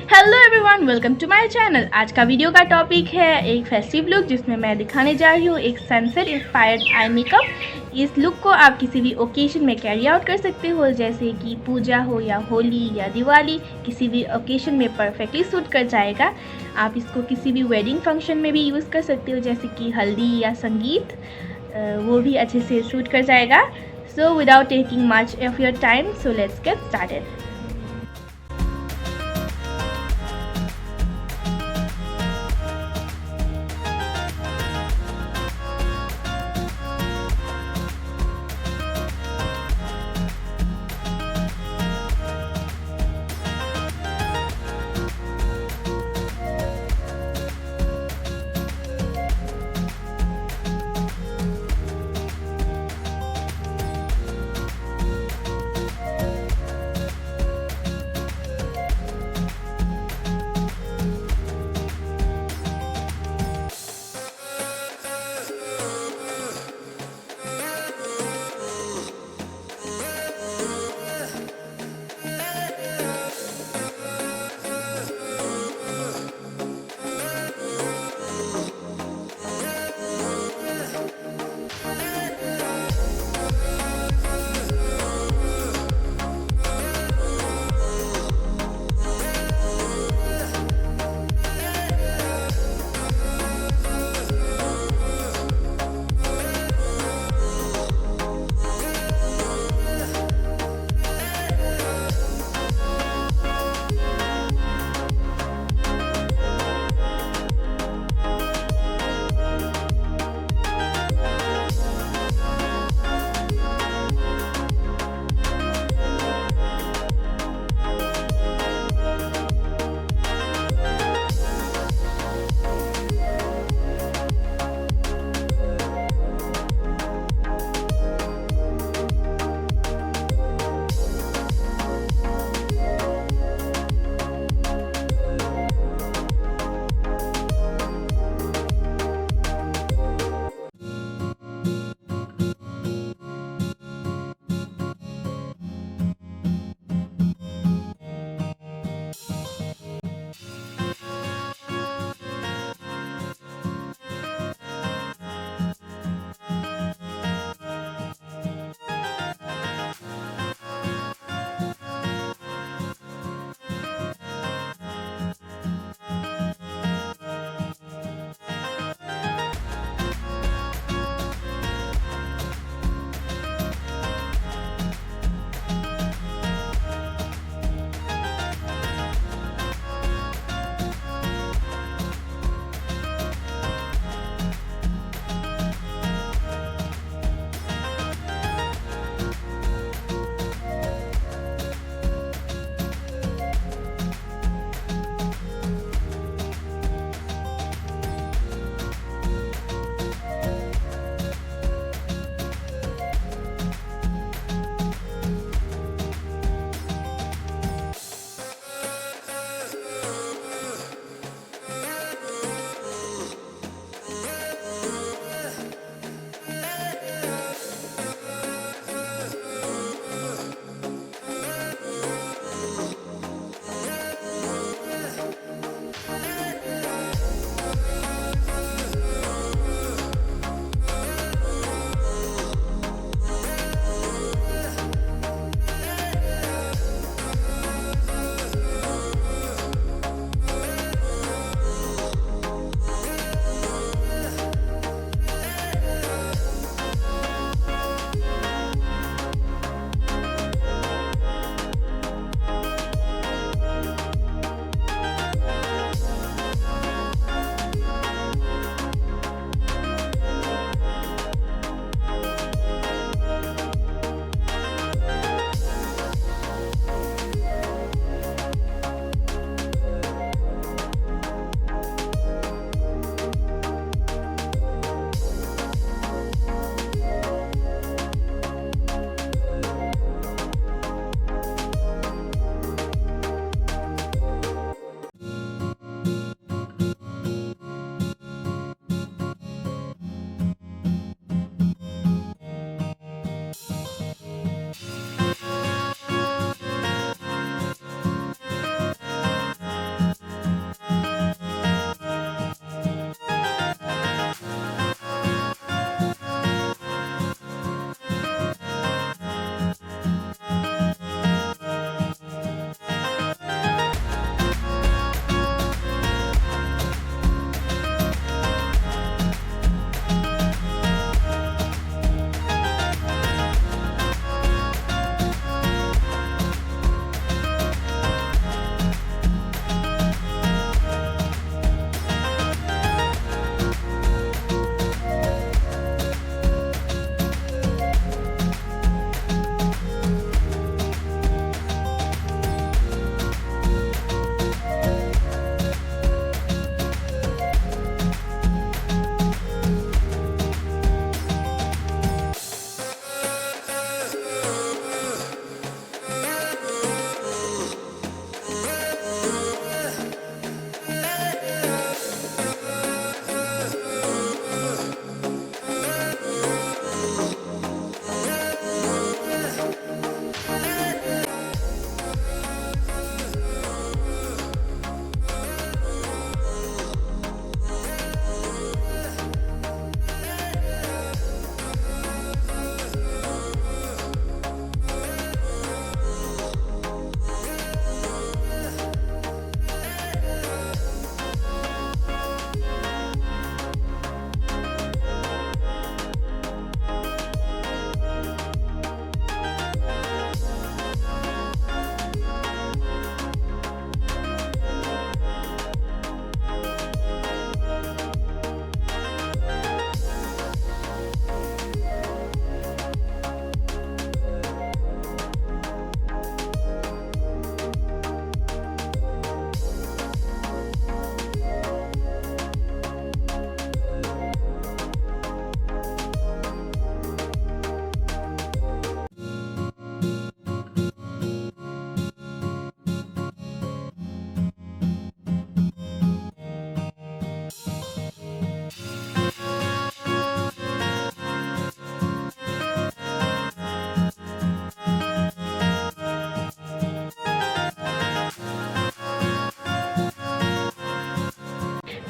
Hello everyone, welcome to my channel. आज का video का टॉपिक है एक फेस्टिव लुक, जिसमें मैं दिखाने जा रही हूँ एक सनसेट इंस्पायर्ड आई मेकअप। इस लुक को आप किसी भी ओकेशन में कैरी आउट कर सकते हो, जैसे कि पूजा हो या होली या दिवाली। किसी भी ओकेशन में परफेक्टली सूट कर जाएगा। आप इसको किसी भी वेडिंग फंक्शन में भी यूज़ कर सकते हो, जैसे कि हल्दी या संगीत, वो भी अच्छे से सूट कर जाएगा। So without taking much of your time, so let's get started.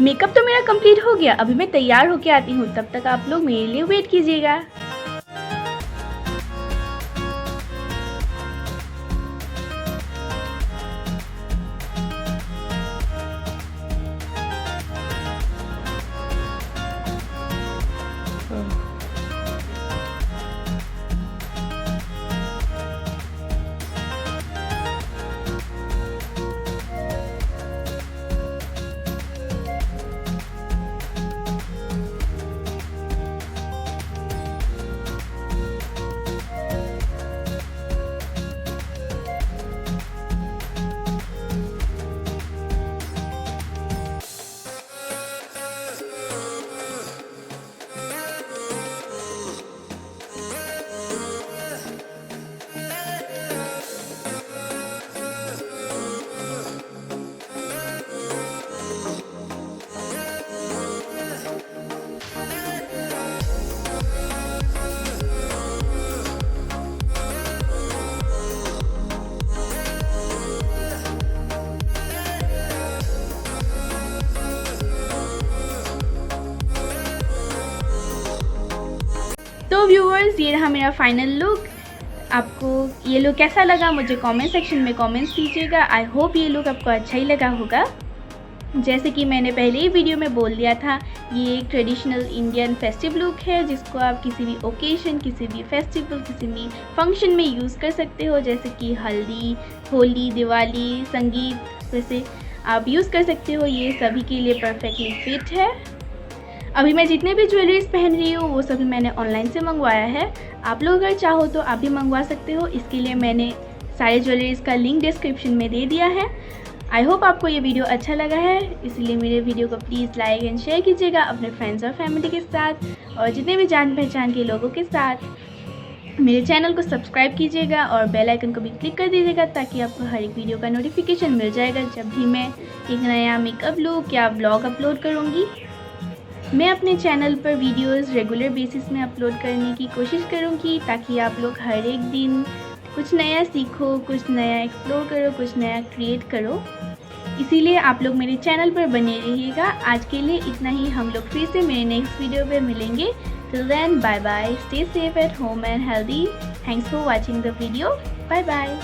Makeup तो मेरा कंप्लीट हो गया, अभी मैं तैयार होके आती हूँ, तब तक आप लोग मेरे लिए वेट कीजिएगा। तो व्यूअर्स, ये रहा मेरा फाइनल लुक। आपको ये लुक कैसा लगा मुझे कमेंट सेक्शन में कमेंट्स कीजिएगा। आई होप ये लुक आपको अच्छा ही लगा होगा। जैसे कि मैंने पहले ही वीडियो में बोल दिया था, ये एक ट्रेडिशनल इंडियन फेस्टिव लुक है जिसको आप किसी भी ओकेशन, किसी भी फेस्टिवल, किसी भी फंक्शन में यूज़ कर सकते हो, जैसे कि हल्दी, होली, दिवाली, संगीत, वैसे आप यूज़ कर सकते हो। ये सभी के लिए परफेक्टली फिट है। अभी मैं जितने भी ज्वेलरीज पहन रही हूँ वो सभी मैंने ऑनलाइन से मंगवाया है। आप लोग अगर चाहो तो आप भी मंगवा सकते हो। इसके लिए मैंने सारे ज्वेलरीज का लिंक डिस्क्रिप्शन में दे दिया है। आई होप आपको ये वीडियो अच्छा लगा है, इसलिए मेरे वीडियो को प्लीज़ लाइक एंड शेयर कीजिएगा अपने फ्रेंड्स और फैमिली के साथ और जितने भी जान पहचान के लोगों के साथ। मेरे चैनल को सब्सक्राइब कीजिएगा और बेल आइकन को भी क्लिक कर दीजिएगा ताकि आपको हर एक वीडियो का नोटिफिकेशन मिल जाएगा जब भी मैं एक नया मेकअप लुक या व्लॉग अपलोड करूँगी। मैं अपने चैनल पर वीडियोस रेगुलर बेसिस में अपलोड करने की कोशिश करूँगी ताकि आप लोग हर एक दिन कुछ नया सीखो, कुछ नया एक्सप्लोर करो, कुछ नया क्रिएट करो। इसीलिए आप लोग मेरे चैनल पर बने रहिएगा। आज के लिए इतना ही, हम लोग फिर से मेरे नेक्स्ट वीडियो पे मिलेंगे। Till then, bye bye, stay safe at home and healthy. Thanks for watching the video. Bye bye.